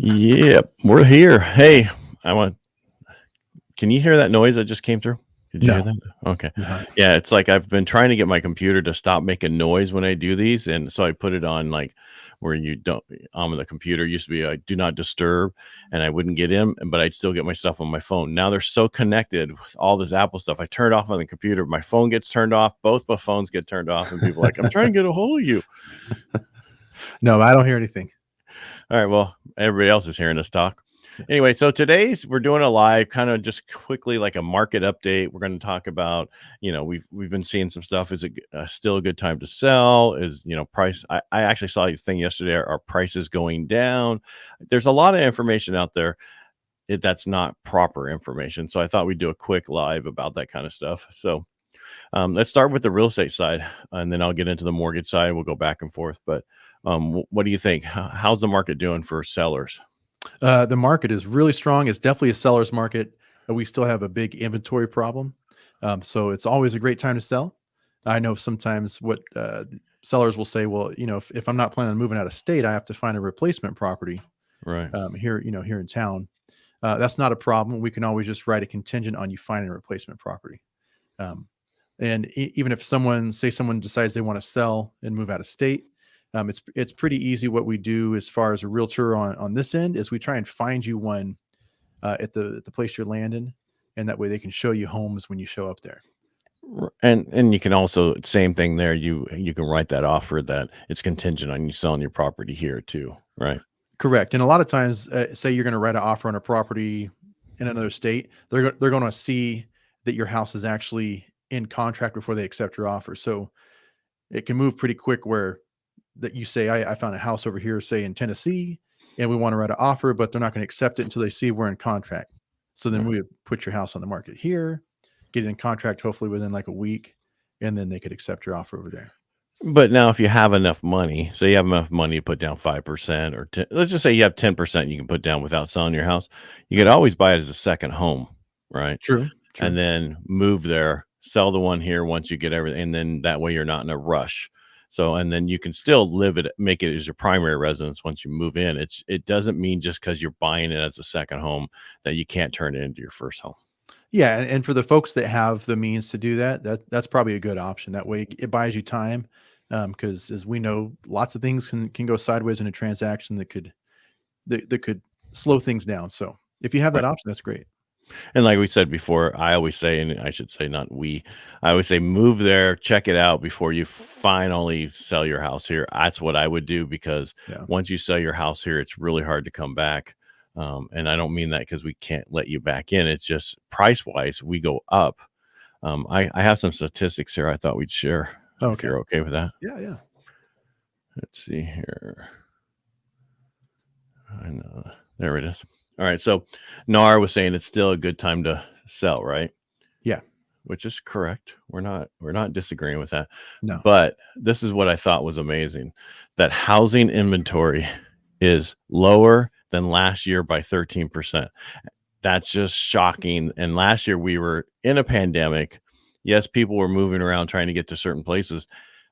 Yep, we're here. Hey, I want. Can you hear that noise that just came through? Did you hear No. that? Okay. No. Yeah, it's like I've been trying to get my computer to stop making noise when I do these, and so I put it on like where you don't on the computer used to be like do not disturb, and I wouldn't get in, but I'd still get my stuff on my phone. Now they're so connected with all this Apple stuff. I turn it off on the computer, my phone gets turned off, both my phones get turned off, and people are like, I'm trying to get a hold of you. No, I don't hear anything. All right, well, everybody else is hearing us talk. Anyway, so we're doing a live kind of just quickly like a market update. We're going to talk about, we've been seeing some stuff. Is it still a good time to sell? Is, price? I actually saw a thing yesterday. Are prices going down? There's a lot of information out there that's not proper information. So I thought we'd do a quick live about that kind of stuff. So let's start with the real estate side, and then I'll get into the mortgage side. We'll go back and forth. But what do you think? How's the market doing for sellers? The market is really strong. It's definitely a seller's market. We still have a big inventory problem. So it's always a great time to sell. I know sometimes what sellers will say, well, if I'm not planning on moving out of state, I have to find a replacement property Right. here in town. That's not a problem. We can always just write a contingent on you finding a replacement property. And even if someone decides they want to sell and move out of state, it's pretty easy. What we do as far as a realtor on this end is we try and find you one at the place you're landing, and that way they can show you homes when you show up there. And you can also same thing there. You can write that offer that it's contingent on you selling your property here too, right? Correct. And a lot of times, say you're going to write an offer on a property in another state, they're going to see that your house is actually in contract before they accept your offer. So it can move pretty quick where that you say, I found a house over here, say in Tennessee, and we want to write an offer, but they're not going to accept it until they see we're in contract. So then we would put your house on the market here, get it in contract, hopefully within like a week, and then they could accept your offer over there. But now if you have enough money, so you have enough money to put down 5% or 10, let's just say you have 10% you can put down without selling your house, you could always buy it as a second home, right? True. And then move there, sell the one here once you get everything, and then that way you're not in a rush. So, and then you can still make it as your primary residence once you move in. It doesn't mean just because you're buying it as a second home that you can't turn it into your first home. Yeah, and for the folks that have the means to do that's probably a good option. That way it buys you time, because as we know, lots of things can go sideways in a transaction that could slow things down. So if you have that option, that's great. And like we said before, I always say, and I should say I always say move there, check it out before you finally sell your house here. That's what I would do, because once you sell your house here, it's really hard to come back. And I don't mean that because we can't let you back in. It's just price wise, we go up. I have some statistics here I thought we'd share. Okay. If you're okay with that. Yeah. Let's see here. I know. There it is. All right. So NAR was saying it's still a good time to sell, right? Yeah. Which is correct. We're not disagreeing with that. No. But this is what I thought was amazing, that housing inventory is lower than last year by 13%. That's just shocking. And last year we were in a pandemic. Yes, people were moving around trying to get to certain places,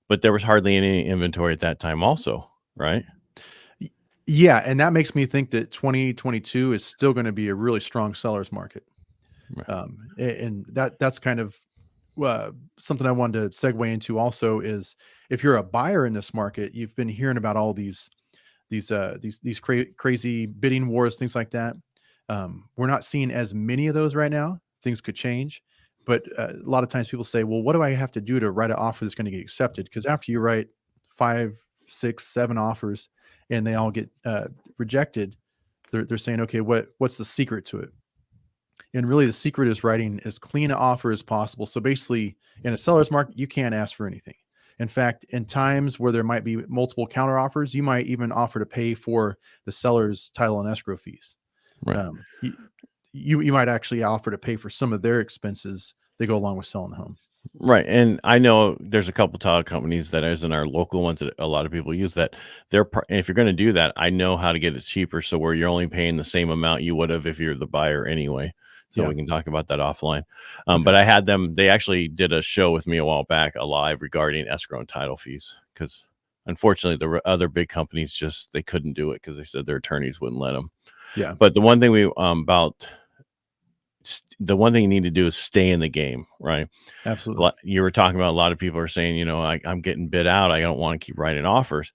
but there was hardly any inventory at that time also, right? Yeah, and that makes me think that 2022 is still going to be a really strong seller's market. Right. And that's kind of something I wanted to segue into also is, if you're a buyer in this market, you've been hearing about all these crazy bidding wars, things like that. We're not seeing as many of those right now. Things could change, but a lot of times people say, well, what do I have to do to write an offer that's going to get accepted? Because after you write 5, 6, 7 offers and they all get rejected, they're saying, okay, what's the secret to it? And really the secret is writing as clean an offer as possible. So basically in a seller's market, you can't ask for anything. In fact, in times where there might be multiple counter offers, you might even offer to pay for the seller's title and escrow fees. Right. You might actually offer to pay for some of their expenses that go along with selling the home. Right. And I know there's a couple title companies that is in our local ones that a lot of people use, that if you're going to do that, I know how to get it cheaper. So where you're only paying the same amount you would have if you're the buyer anyway. So we can talk about that offline. But I had they actually did a show with me a while back, a live, regarding escrow and title fees, because Unfortunately, the other big companies they couldn't do it because they said their attorneys wouldn't let them. Yeah, But the one thing the one thing you need to do is stay in the game, right? absolutely. You were talking about a lot of people are saying, I'm getting bid out. I don't want to keep writing offers.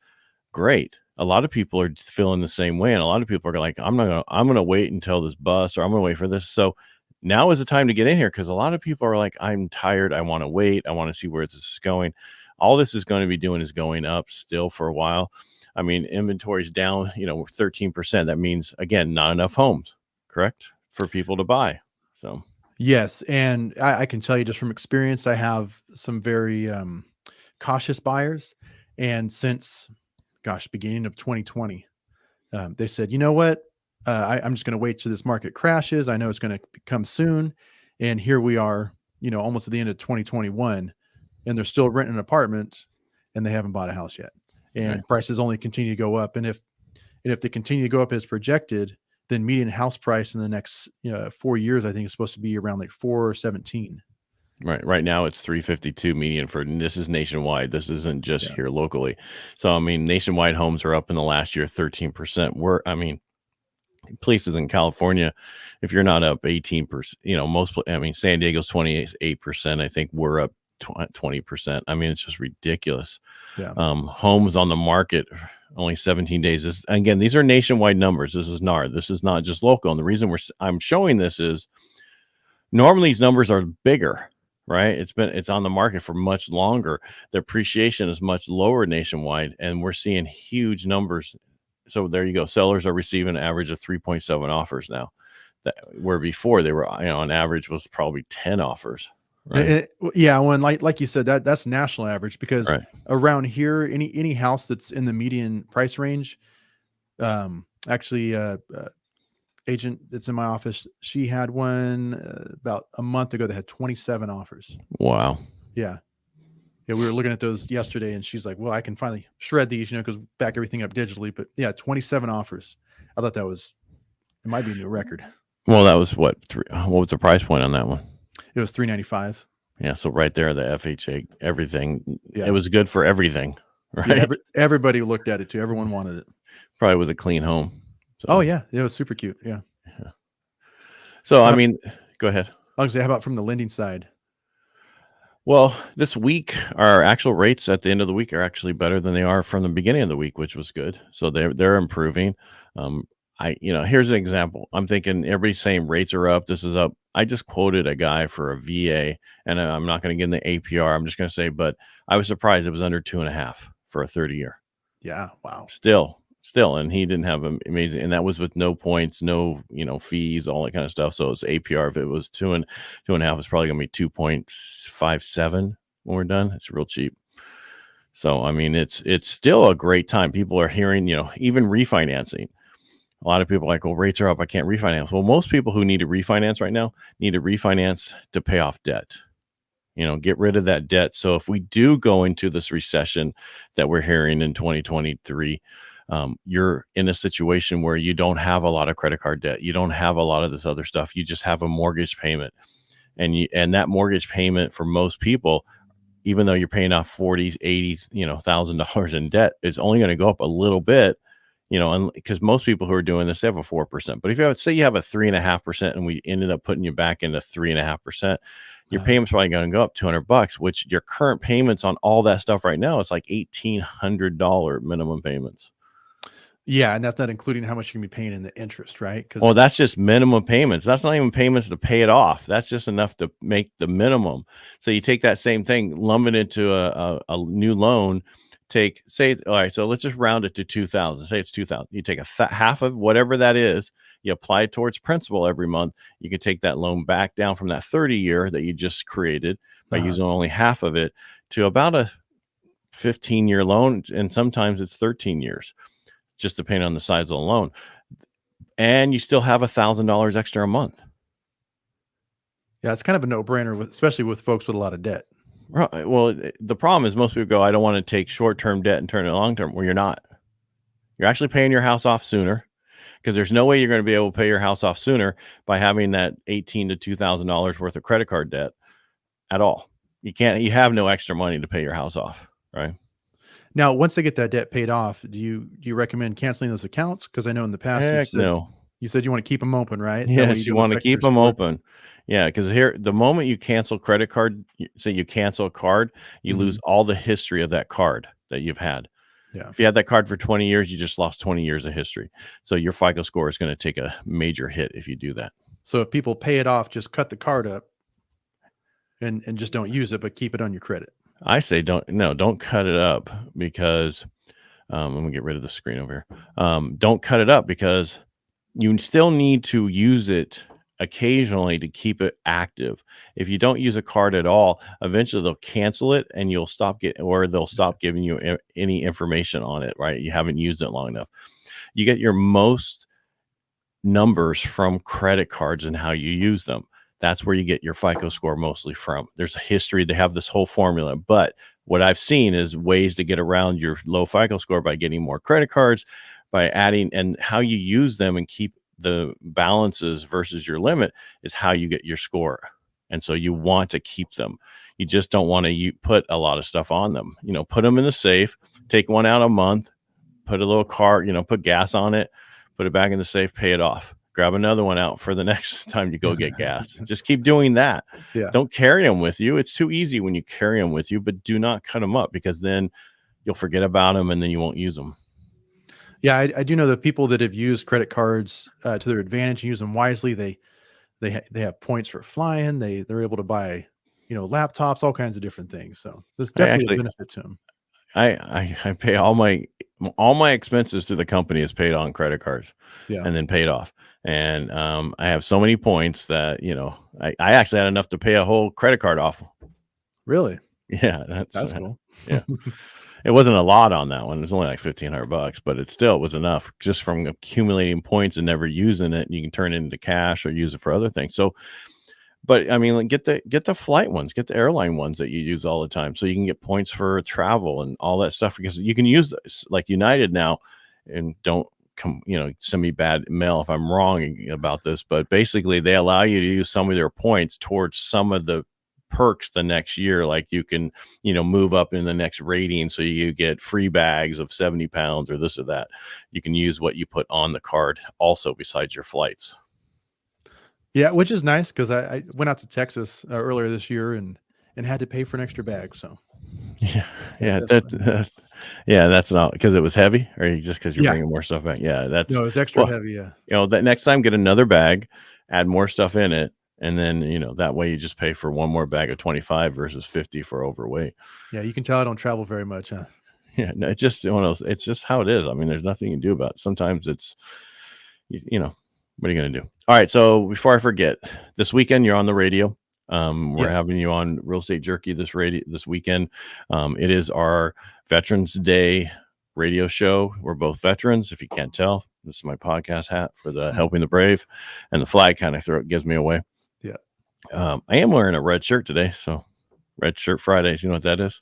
Great. A lot of people are feeling the same way. And a lot of people are like, I'm going to wait until this bus, or I'm going to wait for this. So now is the time to get in here, because a lot of people are like, I'm tired. I want to wait. I want to see where this is going. All this is going to be doing is going up still for a while. I mean, inventory's down, 13%. That means, again, not enough homes, correct, for people to buy. So, Yes. And I can tell you just from experience, I have some very cautious buyers. And since, beginning of 2020, they said, you know what? I'm just going to wait till this market crashes. I know it's going to come soon. And here we are, almost at the end of 2021, and they're still renting an apartment and they haven't bought a house yet. And right. prices only continue to go up. And if they continue to go up as projected, then median house price in the next 4 years, I think, is supposed to be around like 417. Right. Right now it's 352 median and this is nationwide. This isn't just Yeah. here locally. So, I mean, nationwide homes are up in the last year 13%. Places in California, if you're not up 18%, San Diego's 28%. I think we're up 20%. I mean, it's just ridiculous. Yeah. Homes on the market only 17 days. Again, these are nationwide numbers. This is NAR. This is not just local. And the reason I'm showing this is normally these numbers are bigger, right? It's on the market for much longer. The appreciation is much lower nationwide, and we're seeing huge numbers. So there you go. Sellers are receiving an average of 3.7 offers now, where before they were, on average was probably 10 offers. Right. Yeah. When like you said, that's national average, because Right. around here, any house that's in the median price range, actually, agent that's in my office, she had one about a month ago that had 27 offers. Wow. Yeah. Yeah, we were looking at those yesterday, and she's like, well, I can finally shred these, because back everything up digitally. But yeah, 27 offers. I thought it might be a new record. Well, that was what was the price point on that one? It was $395. Yeah. So right there, the FHA, everything, Yeah. It was good for everything. Right. Yeah, everybody looked at it too. Everyone wanted it. Probably was a clean home. So. Oh yeah. It was super cute. Yeah. So, I mean, go ahead. I was gonna say, how about from the lending side? Well, this week, our actual rates at the end of the week are actually better than they are from the beginning of the week, which was good. So they're improving. Here's an example. I'm thinking everybody's saying rates are up. This is up. I just quoted a guy for a VA, and I'm not going to get in the APR. I'm just going to say, but I was surprised it was under 2.5 for a 30-year. Yeah. Wow. Still, and he didn't have amazing, and that was with no points, no, fees, all that kind of stuff. So it's APR. If it was 2.5, it's probably going to be 2.57 when we're done. It's real cheap. So, I mean, it's still a great time. People are hearing, even refinancing. A lot of people are like, well, rates are up, I can't refinance. Well, most people who need to refinance right now need to refinance to pay off debt. Get rid of that debt. So if we do go into this recession that we're hearing in 2023, you're in a situation where you don't have a lot of credit card debt. You don't have a lot of this other stuff. You just have a mortgage payment, and that mortgage payment for most people, even though you're paying off $40,000, $80,000, $1,000 in debt, is only going to go up a little bit, because most people who are doing this, they have a 4%. But if you have a 3.5%, and we ended up putting you back into 3.5%, your payment's probably going to go up $200, which your current payments on all that stuff right now is like $1,800 minimum payments. Yeah, and that's not including how much you can be paying in the interest, right? Well, that's just minimum payments. That's not even payments to pay it off. That's just enough to make the minimum. So you take that same thing, lump it into a new loan. All right, so let's just round it to 2,000. Say it's 2,000. You take half of whatever that is. You apply it towards principal every month. You can take that loan back down from that 30-year that you just created by using only half of it to about a 15-year loan, and sometimes it's 13 years. Just depending on the size of the loan, and you still have $1,000 extra a month. Yeah, it's kind of a no-brainer, especially with folks with a lot of debt. Right. Well, the problem is most people go, I don't want to take short-term debt and turn it long-term. Well, you're not. You're actually paying your house off sooner, because there's no way you're going to be able to pay your house off sooner by having that $1,800 to $2,000 worth of credit card debt at all. You have no extra money to pay your house off, right? Now, once they get that debt paid off, do you recommend canceling those accounts? Because I know in the past Heck no. you said you want to keep them open, right? That way you Yes, you don't want to affect keep your them score. open. Yeah, because here, the moment you cancel credit card, say you cancel a card, you lose Mhm. all the history of that card that you've had. Yeah. If you had that card for 20 years, you just lost 20 years of history. So your FICO score is going to take a major hit if you do that. So if people pay it off, just cut the card up and just don't use it, but keep it on your credit. I say don't cut it up because let me get rid of the screen over here. Don't cut it up because you still need to use it occasionally to keep it active. If you don't use a card at all, eventually they'll cancel it and you'll stop getting, or they'll stop giving you any information on it, right? You haven't used it long enough. You get your most numbers from credit cards and how you use them. That's where you get your FICO score mostly from. There's a history. They have this whole formula, but what I've seen is ways to get around your low FICO score by getting more credit cards, by adding, and how you use them and keep the balances versus your limit is how you get your score. And so you want to keep them. You just don't want to put a lot of stuff on them. Put them in the safe, take one out a month, put a little card, put gas on it, put it back in the safe, pay it off. Grab another one out for the next time you go get gas. Just keep doing that. Yeah. Don't carry them with you. It's too easy when you carry them with you, but do not cut them up because then you'll forget about them and then you won't use them. Yeah, I do know that people that have used credit cards to their advantage and use them wisely, they have points for flying. They're able to buy, laptops, all kinds of different things. So there's I definitely a actually, benefit to them. I pay all my expenses through the company is paid on credit cards Yeah. and then paid off. And I have so many points that, I actually had enough to pay a whole credit card off. Really? Yeah, That's cool. yeah. It wasn't a lot on that one. It was only like $1,500, but it still was enough just from accumulating points and never using it. You can turn it into cash or use it for other things. So, but I mean, like get the flight ones, get the airline ones that you use all the time, so you can get points for travel and all that stuff because you can use this like United now. And don't send me bad mail if I'm wrong about this, but basically they allow you to use some of their points towards some of the perks the next year. Like you can, move up in the next rating. So you get free bags of 70 pounds or this or that. You can use what you put on the card also besides your flights. Yeah, which is nice because I went out to Texas earlier this year and had to pay for an extra bag. So Yeah. Yeah. definitely. Yeah. That's not because it was heavy or just because you're Yeah, bringing more stuff back. Yeah. no, That's, it was extra well, heavy. Yeah, that next time get another bag, add more stuff in it. And then, that way you just pay for one more bag of 25 versus 50 for overweight. yeah. You can tell I don't travel very much, huh? Yeah, no, it's just one of those. It's just how it is. I mean, there's nothing you can do about it. Sometimes it's, what are you going to do? All right. So before I forget, this weekend you're on the radio. We're Yes. having you on Real Estate Jerky this weekend. It is our Veterans Day radio show. We're both veterans. If you can't tell, this is my podcast hat for the Helping the Brave, and the flag kind of gives me away. Yeah. I am wearing a red shirt today. So Red Shirt Fridays. You know what that is?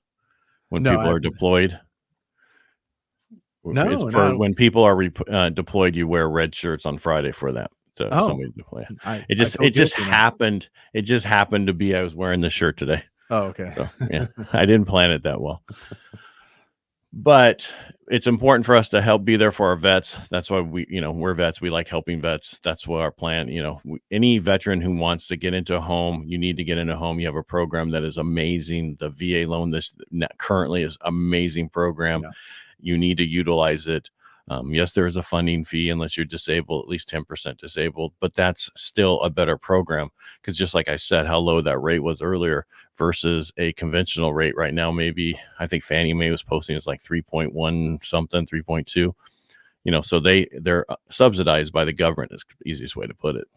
When No, people are deployed. It's for no. when people are deployed, you wear red shirts on Friday for that. So Oh, somebody deploy. I It I just feel it just guilty now. happened. It just happened to be I was wearing this shirt today. Oh, okay. So yeah, I didn't plan it that well. But it's important for us to help be there for our vets. That's why we're vets. We like helping vets. That's what our plan, any veteran who wants to get into a home, you need to get into a home. You have a program that is amazing. The VA loan, currently is amazing program. Yeah. You need to utilize it. Yes, there is a funding fee unless you're disabled, at least 10% disabled, but that's still a better program because just like I said, how low that rate was earlier versus a conventional rate right now, maybe I think Fannie Mae was posting it's like 3.1 something, 3.2, so they're subsidized by the government is the easiest way to put it.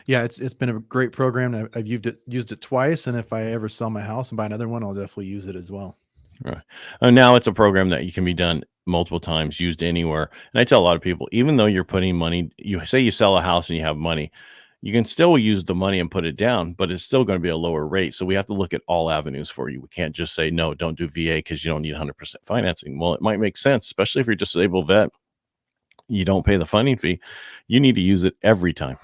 Yeah, it's been a great program. I've used it twice, and if I ever sell my house and buy another one, I'll definitely use it as well. Right. And now it's a program that you can be done multiple times, used anywhere. And I tell a lot of people, even though you're putting money, you say you sell a house and you have money, you can still use the money and put it down, but it's still going to be a lower rate. So we have to look at all avenues for you. We can't just say, no, don't do VA because you don't need 100% financing. Well, it might make sense, especially if you're a disabled vet. You don't pay the funding fee. You need to use it every time.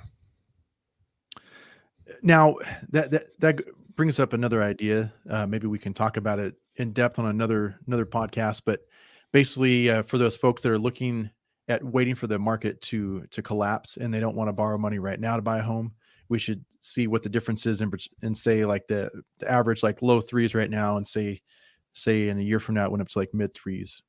Now that brings up another idea. Maybe we can talk about it in depth on another podcast, but basically for those folks that are looking at waiting for the market to collapse and they don't want to borrow money right now to buy a home, we should see what the difference is and say like the average like low threes right now, and say in a year from now it went up to like mid threes.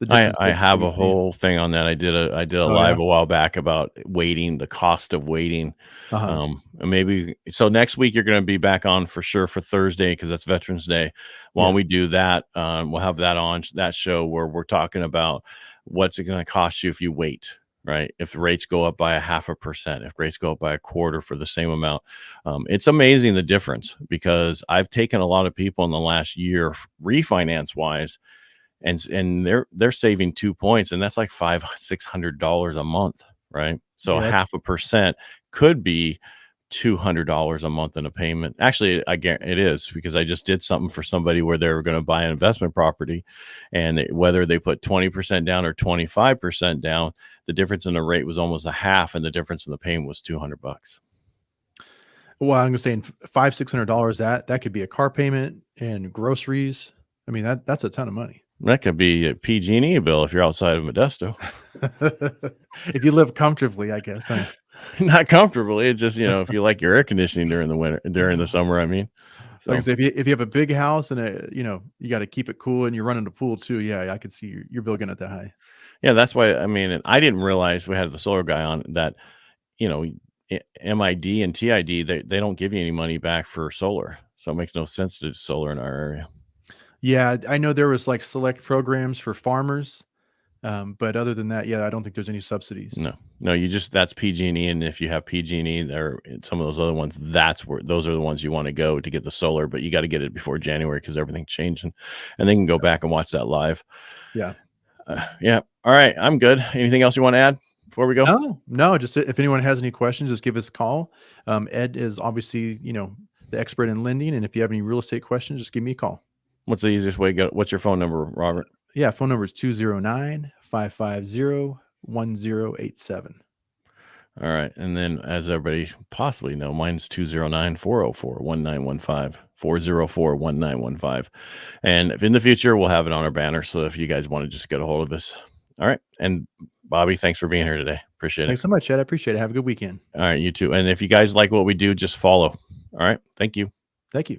The difference I there is have big a for you. whole thing on that. I did a Oh yeah. live a while back about waiting, the cost of waiting. Uh-huh. And maybe so next week you're going to be back on for sure for Thursday because that's Veterans Day. While Yes. we do that, we'll have that on that show where we're talking about what's it going to cost you if you wait, right? If the rates go up by 0.5%, if rates go up by 1/4 for the same amount, it's amazing the difference, because I've taken a lot of people in the last year refinance wise, and they're saving 2 points, and that's like $500-600 a month, right? So Yeah, that's 0.5% could be $200 a month in a payment. Actually, I guarantee it is, because I just did something for somebody where they were going to buy an investment property, and whether they put 20% down or 25% down, the difference in the rate was almost a half, and the difference in the payment was $200. well, I'm gonna say $500-600, that could be a car payment and groceries. I mean, that's a ton of money. That could be a PG&E bill if you're outside of Modesto. If you live comfortably, I guess. Huh? Not comfortably. It's just, if you like your air conditioning during the summer, I mean. Like I So say, if you have a big house and you got to keep it cool and you're running the pool too, yeah, I could see your bill getting at that high. yeah, that's why, I mean, and I didn't realize we had the solar guy on that, you know, MID and TID, they don't give you any money back for solar. So it makes no sense to do solar in our area. Yeah, I know there was like select programs for farmers, but other than that, yeah, I don't think there's any subsidies. No, that's PG&E. And if you have PG&E there, some of those other ones, those are the ones you want to go to get the solar, but you got to get it before January because everything's changing, and they can go back and watch that live. Yeah. Yeah. All right. I'm good. Anything else you want to add before we go? No, just if anyone has any questions, just give us a call. Ed is obviously, the expert in lending. And if you have any real estate questions, just give me a call. What's the easiest way to go? What's your phone number, Robert? Yeah. Phone number is 209-550-1087. All right. And then, as everybody possibly know, mine's 209-404-1915, 404-1915. And if in the future, we'll have it on our banner. So if you guys want to just get a hold of us. All right. And Bobby, thanks for being here today. Appreciate it. Thanks so much, Ed. I appreciate it. Have a good weekend. All right. You too. And if you guys like what we do, just follow. All right. Thank you. Thank you.